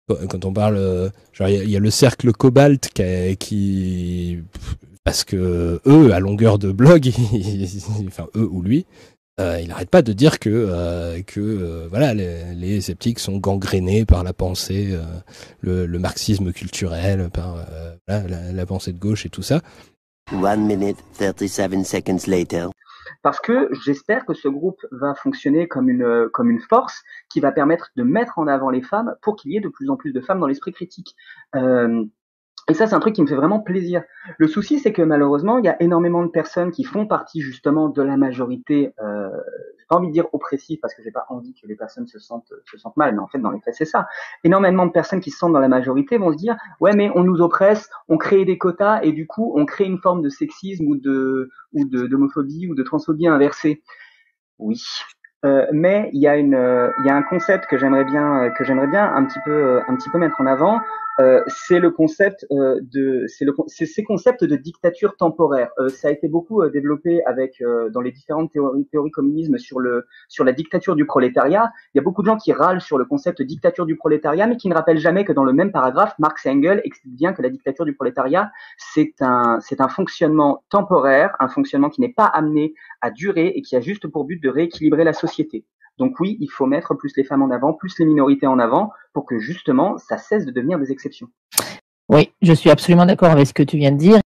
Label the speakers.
Speaker 1: quand on parle, genre il y a le cercle Cobalt parce que eux, à longueur de blog, enfin eux ou lui, il n'arrête pas de dire que voilà, les sceptiques sont gangrénés par la pensée, le marxisme culturel, par voilà, la pensée de gauche et tout ça.
Speaker 2: 1 minute 37 seconds later.
Speaker 3: Parce que j'espère que ce groupe va fonctionner comme une force qui va permettre de mettre en avant les femmes pour qu'il y ait de plus en plus de femmes dans l'esprit critique. Et ça, c'est un truc qui me fait vraiment plaisir. Le souci, c'est que malheureusement, il y a énormément de personnes qui font partie justement de la majorité, j'ai pas envie de dire oppressive parce que j'ai pas envie que les personnes se sentent mal, mais en fait, dans les faits, c'est ça. Énormément de personnes qui se sentent dans la majorité vont se dire, ouais, mais on nous oppresse, on crée des quotas et du coup, on crée une forme de sexisme ou d'homophobie ou de transphobie inversée. Oui. Mais il y a un concept que j'aimerais bien un petit peu mettre en avant. C'est le concept c'est ces concepts de dictature temporaire. Ça a été beaucoup développé dans les différentes théories communisme sur la dictature du prolétariat. Il y a beaucoup de gens qui râlent sur le concept de dictature du prolétariat, mais qui ne rappellent jamais que dans le même paragraphe, Marx et Engels expliquent bien que la dictature du prolétariat, c'est un fonctionnement temporaire, un fonctionnement qui n'est pas amené à durer et qui a juste pour but de rééquilibrer la société. Donc oui, il faut mettre plus les femmes en avant, plus les minorités en avant, pour que justement ça cesse de devenir des exceptions.
Speaker 4: Oui, je suis absolument d'accord avec ce que tu viens de dire.